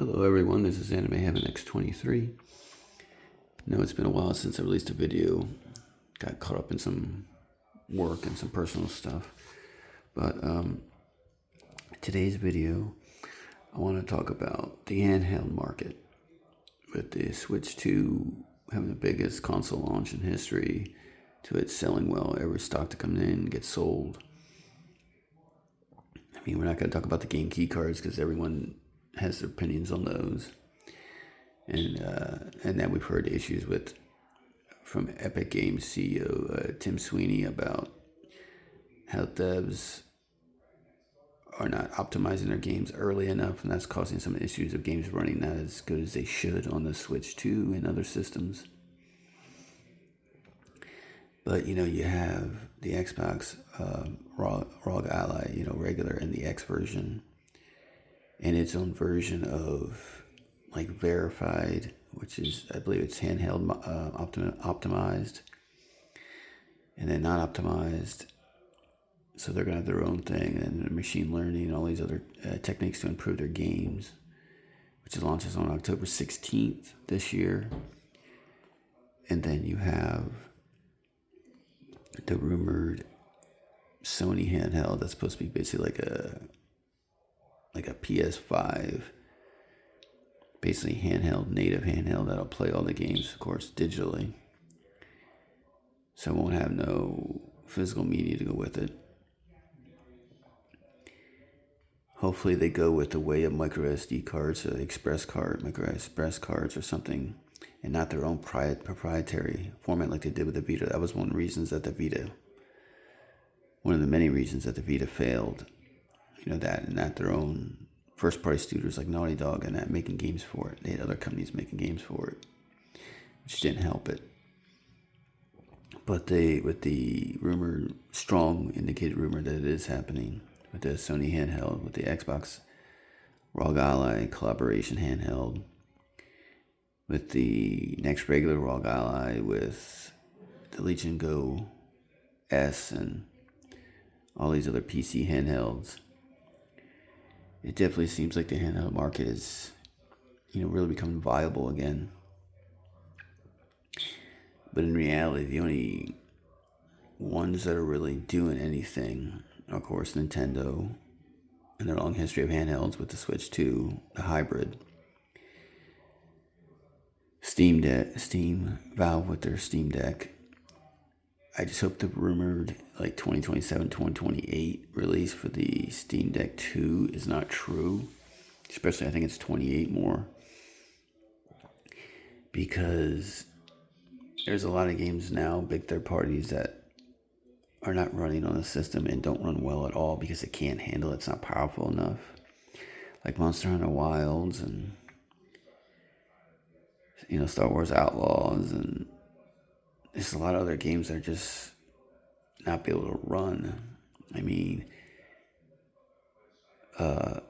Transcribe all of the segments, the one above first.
Hello everyone, this is Anime Heaven X23. Know it's been a while since I released a video. Got caught up in some work and some personal stuff. But today's video, I want to talk about the handheld market. With the Switch 2 having the biggest console launch in history, to it selling well, every stock to come in gets sold. I mean, we're not going to talk about the game key cards because everyone has their opinions on those, and that we've heard issues with from Epic Games CEO Tim Sweeney about how devs are not optimizing their games early enough, and that's causing some issues of games running not as good as they should on the Switch 2 and other systems. But you have the Xbox ROG Ally, regular, and the X version, and its own version of like verified, which is, I believe it's handheld optimized, and then not optimized. So they're gonna have their own thing, and machine learning and all these other techniques to improve their games, which launches on October 16th this year. And then you have the rumored Sony handheld that's supposed to be basically like a PS5, basically native handheld that'll play all the games, of course, digitally. So it won't have no physical media to go with it. Hopefully they go with the way of micro SD cards, or micro express cards or something, and not their own proprietary format like they did with the Vita. That was one of the many reasons that the Vita failed. That, and not their own first-party studios like Naughty Dog and that making games for it. They had other companies making games for it, which didn't help it. But with the strong indicated rumor that it is happening with the Sony handheld, with the Xbox ROG Ally collaboration handheld, with the next regular ROG Ally, with the Legion Go S, and all these other PC handhelds. It definitely seems like the handheld market is, really becoming viable again. But in reality, the only ones that are really doing anything, of course, Nintendo and their long history of handhelds with the Switch 2, the hybrid. Valve with their Steam Deck. I just hope the rumored 2027, 2028 release for the Steam Deck 2 is not true. Especially, I think it's 28 more. Because there's a lot of games now, big third parties, that are not running on the system and don't run well at all because it can't handle it. It's not powerful enough. Like Monster Hunter Wilds and, Star Wars Outlaws, and there's a lot of other games that are just not be able to run. I mean, the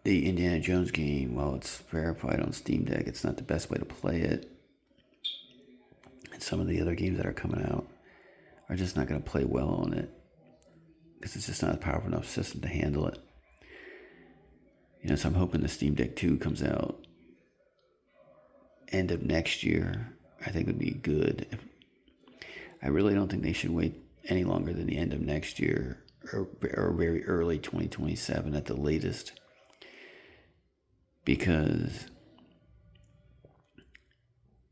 Indiana Jones game, while it's verified on Steam Deck, it's not the best way to play it. And some of the other games that are coming out are just not going to play well on it because it's just not a powerful enough system to handle it. So I'm hoping the Steam Deck 2 comes out end of next year. I think would be good. I really don't think they should wait any longer than the end of next year, or very early 2027 at the latest, because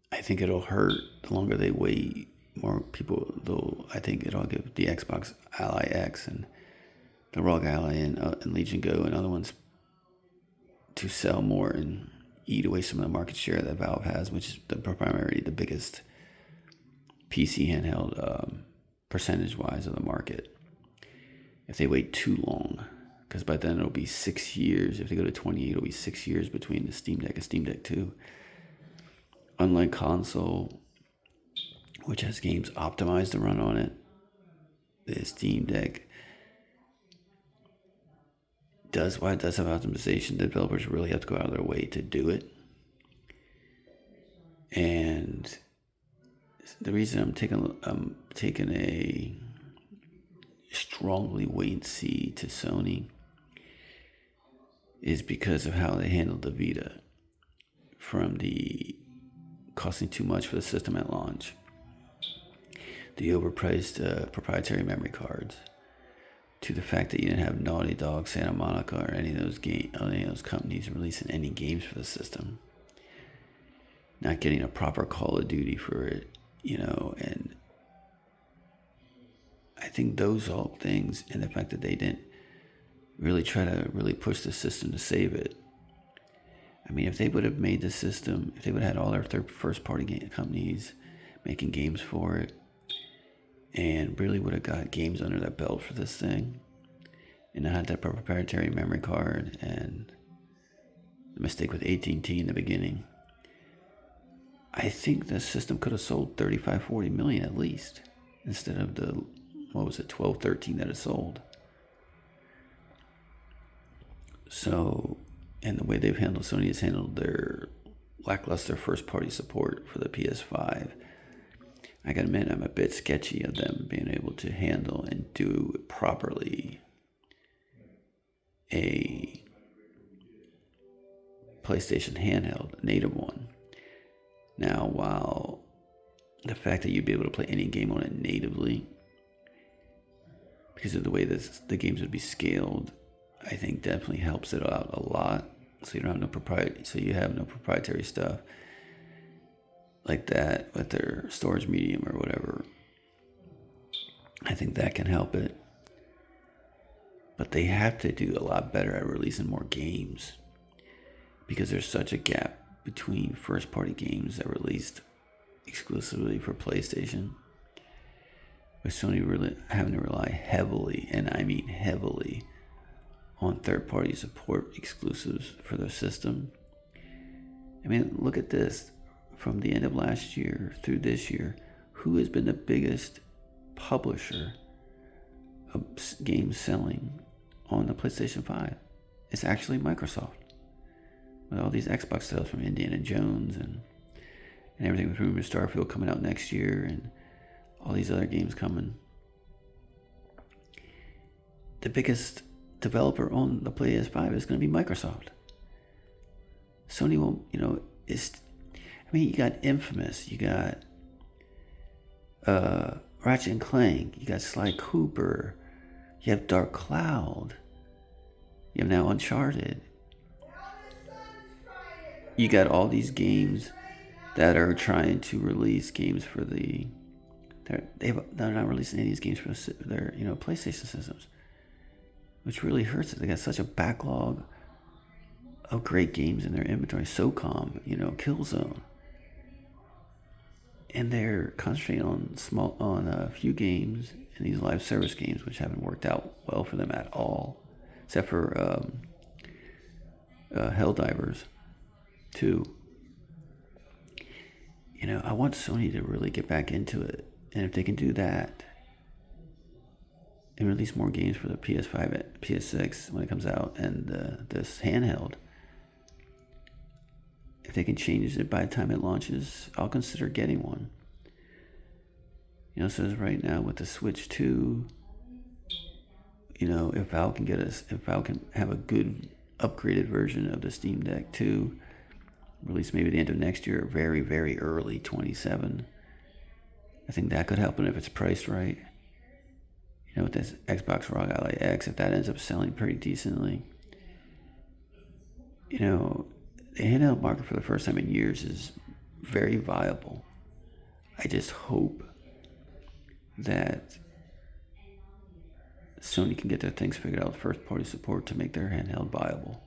I think it'll hurt the longer they wait. More people, though, I think it'll give the Xbox Ally X and the ROG Ally and Legion Go and other ones to sell more and eat away some of the market share that Valve has, which is primarily the biggest PC handheld percentage-wise of the market. If they wait too long, because by then it'll be 6 years. If they go to 28, it'll be 6 years between the Steam Deck and Steam Deck 2. Unlike console, which has games optimized to run on it, the Steam Deck does have optimization. Developers really have to go out of their way to do it. And the reason I'm taking a strongly wait and see to Sony is because of how they handled the Vita, from the costing too much for the system at launch, the overpriced proprietary memory cards, to the fact that you didn't have Naughty Dog, Santa Monica, or any of those companies releasing any games for the system, not getting a proper Call of Duty for it, and I think those all things, and the fact that they didn't really try to really push the system to save it. I mean, if they would have made the system, if they would have had all their first-party game companies making games for it, and really would have got games under their belt for this thing, and I had that proprietary memory card, and the mistake with AT&T in the beginning, I think the system could have sold 35, 40 million at least, instead of the, 12, 13 that it sold. So, and the way Sony has handled their lackluster first-party support for the PS5, I gotta admit, I'm a bit sketchy of them being able to handle and do properly a PlayStation handheld, a native one. Now, while the fact that you'd be able to play any game on it natively, because of the way the games would be scaled, I think definitely helps it out a lot. So you have no proprietary stuff like that with their storage medium or whatever. I think that can help it. But they have to do a lot better at releasing more games, because there's such a gap between first-party games that are released exclusively for PlayStation, with Sony really having to rely heavily, and I mean heavily, on third-party support exclusives for their system. I mean, look at this. From the end of last year through this year, who has been the biggest publisher of games selling on the PlayStation 5? It's actually Microsoft. With all these Xbox sales from Indiana Jones and everything, with Rumored Starfield coming out next year and all these other games coming. The biggest developer on the PS5 is going to be Microsoft. Sony won't, you got Infamous, you got Ratchet and Clank, you got Sly Cooper, you have Dark Cloud, you have now Uncharted. You got all these games that are trying to release games for they're not releasing any of these games for their PlayStation systems, which really hurts it. They got such a backlog of great games in their inventory. SOCOM, Killzone, and they're concentrating on a few games and these live service games, which haven't worked out well for them at all, except for Helldivers 2. I want Sony to really get back into it, and if they can do that and release more games for the PS5, PS6 when it comes out, and this handheld, if they can change it by the time it launches, I'll consider getting one. So right now with the Switch 2, if Valve can have a good upgraded version of the Steam Deck 2, released maybe the end of next year, or very, very early 27, I think that could help. And if it's priced right, with this Xbox ROG Ally X, if that ends up selling pretty decently, the handheld market for the first time in years is very viable. I just hope that Sony can get their things figured out with first-party support to make their handheld viable.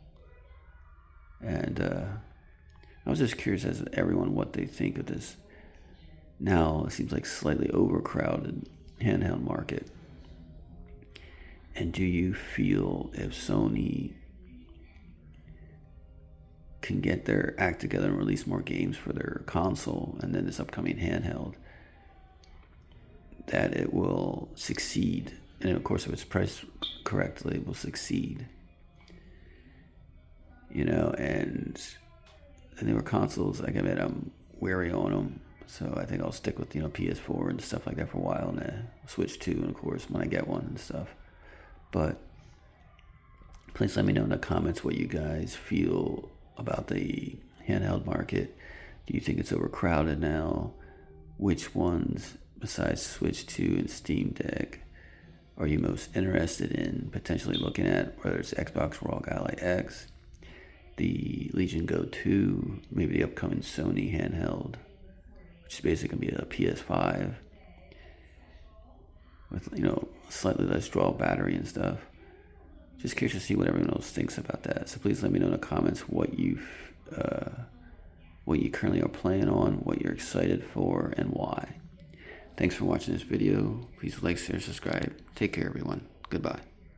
And I was just curious as to everyone what they think of this. Now it seems like slightly overcrowded handheld market. And do you feel if Sony can get their act together and release more games for their console and then this upcoming handheld, that it will succeed? And of course, if it's priced correctly, it will succeed. And the newer consoles, like I mean, I'm wary on them. So I think I'll stick with, PS4 and stuff like that for a while, and then Switch 2, and of course, when I get one and stuff. But Please let me know in the comments what you guys feel about the handheld market. Do you think it's overcrowded now? Which ones, besides Switch 2 and Steam Deck, are you most interested in potentially looking at? Whether it's Xbox ROG Ally X, the Legion Go 2, maybe the upcoming Sony handheld, which is basically going to be a PS5 with, slightly less draw battery and stuff. Just curious to see what everyone else thinks about that. So please let me know in the comments what you currently are playing on, what you're excited for, and why. Thanks for watching this video. Please like, share, subscribe. Take care, everyone. Goodbye.